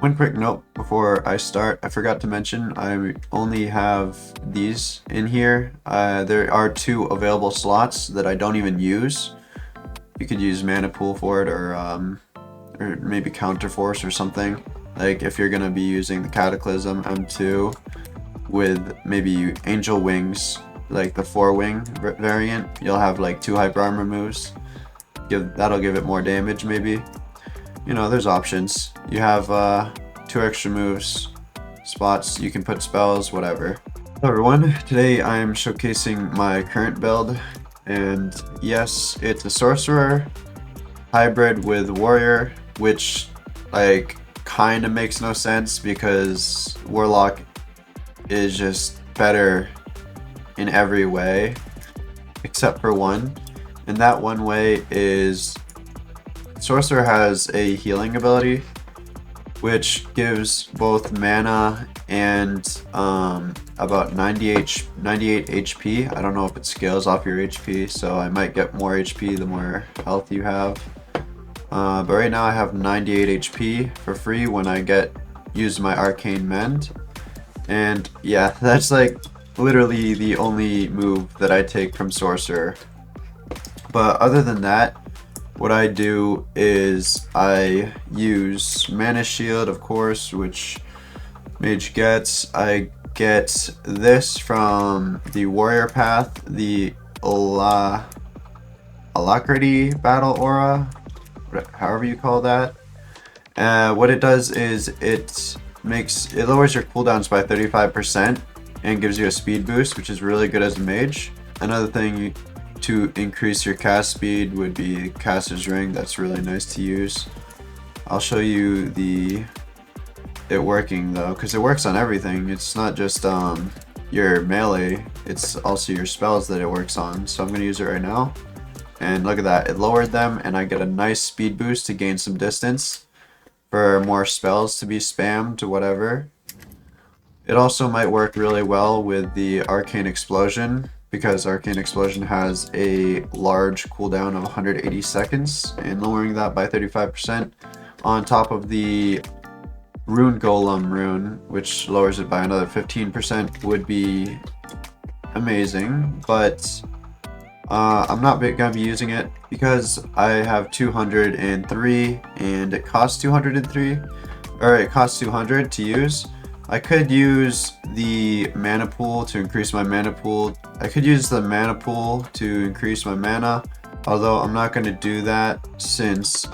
One quick note before I start, I forgot to mention I only have these in here. There are 2 available slots that I don't even use. You could use Mana Pool for it, or maybe Counterforce or something. Like if you're gonna be using the Cataclysm M2 with maybe Angel Wings, like the 4-wing variant, you'll have like 2 hyper armor moves. That'll give it more damage maybe. You know, there's options. You have 2 extra moves, spots, you can put spells, whatever. Hello everyone, today I am showcasing my current build, and yes, it's a Sorcerer hybrid with Warrior, which like kind of makes no sense because Warlock is just better in every way except for one, and that one way is Sorcerer has a healing ability which gives both mana and about 98 HP. I don't know if it scales off your HP, so I might get more HP the more health you have. But right now I have 98 HP for free when I use my Arcane Mend. And yeah, that's like literally the only move that I take from Sorcerer. But other than that, what I do is I use Mana Shield, of course, which Mage gets. I get this from the Warrior Path, the Alacrity Battle Aura, however you call that. What it does is it lowers your cooldowns by 35% and gives you a speed boost, which is really good as a mage. Another thing to increase your cast speed would be Caster's Ring. That's really nice to use. I'll show you it working though, because it works on everything. It's not just your melee, it's also your spells that it works on. So I'm going to use it right now, and look at that, it lowered them and I get a nice speed boost to gain some distance for more spells to be spammed to whatever. It also might work really well with the Arcane Explosion, because Arcane Explosion has a large cooldown of 180 seconds, and lowering that by 35% on top of the Rune Golem rune, which lowers it by another 15%, would be amazing. But I'm not going to be using it because I have 203 and it costs 203, or it costs 200 to use. I could use the mana pool to increase my mana pool. I could use the mana pool to increase my mana, although I'm not going to do that since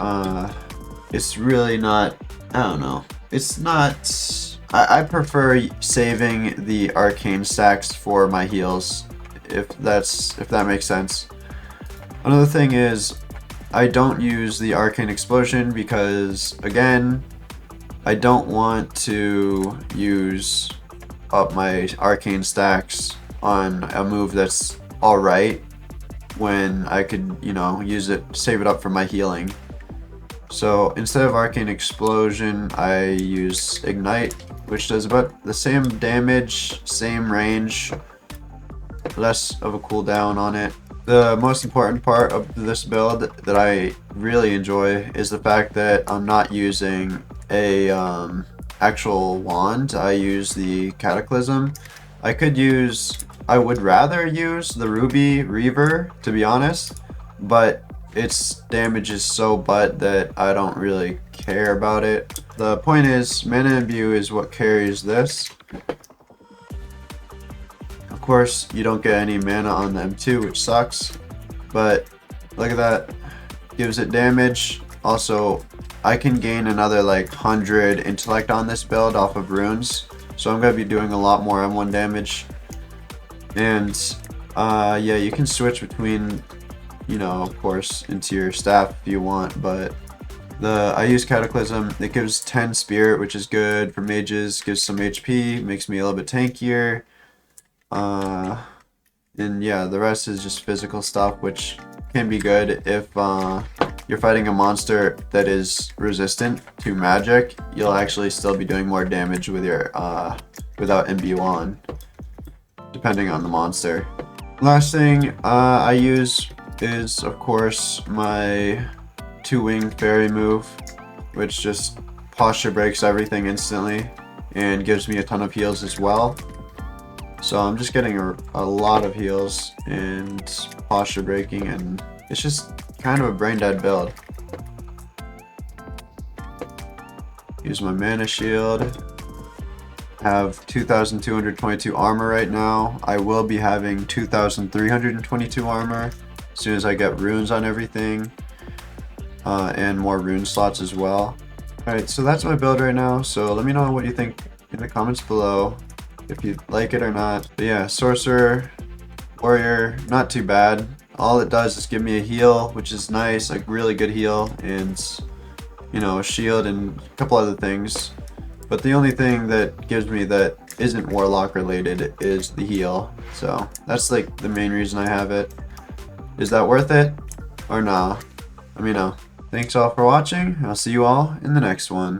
it's really not, I don't know. It's not, I prefer saving the arcane stacks for my heals, if that makes sense. Another thing is I don't use the Arcane Explosion because, again, I don't want to use up my arcane stacks on a move that's alright when I could, you know, save it up for my healing. So instead of Arcane Explosion, I use Ignite, which does about the same damage, same range, less of a cooldown on it. The most important part of this build that I really enjoy is the fact that I'm not using a actual wand. I use the Cataclysm. I would rather use the Ruby Reaver, to be honest, but its damage is so butt that I don't really care about it. The point is, Mana Imbue is what carries this. Of course, you don't get any mana on the M2, which sucks, but look at that, gives it damage. Also, I can gain another like 100 intellect on this build off of runes, so I'm going to be doing a lot more M1 damage. And yeah, you can switch between, you know, of course, into your staff if you want, but I use Cataclysm. It gives 10 spirit, which is good for mages, gives some HP, makes me a little bit tankier. And yeah, the rest is just physical stuff, which can be good if you're fighting a monster that is resistant to magic. You'll actually still be doing more damage with your without imbue on, depending on the monster. Last thing I use is, of course, my 2-wing fairy move, which just posture breaks everything instantly and gives me a ton of heals as well. So I'm just getting a lot of heals and posture breaking, and it's just kind of a brain dead build. Use my mana shield. Have 2,222 armor right now. I will be having 2,322 armor as soon as I get runes on everything, and more rune slots as well. Alright, so that's my build right now, so let me know what you think in the comments below, if you like it or not. But yeah, Sorcerer, Warrior, not too bad. All it does is give me a heal, which is nice, like really good heal, and you know, a shield and a couple other things. But the only thing that gives me that isn't Warlock related is the heal. So that's like the main reason I have it. Is that worth it? Or nah? Let me know. Thanks all for watching. I'll see you all in the next one.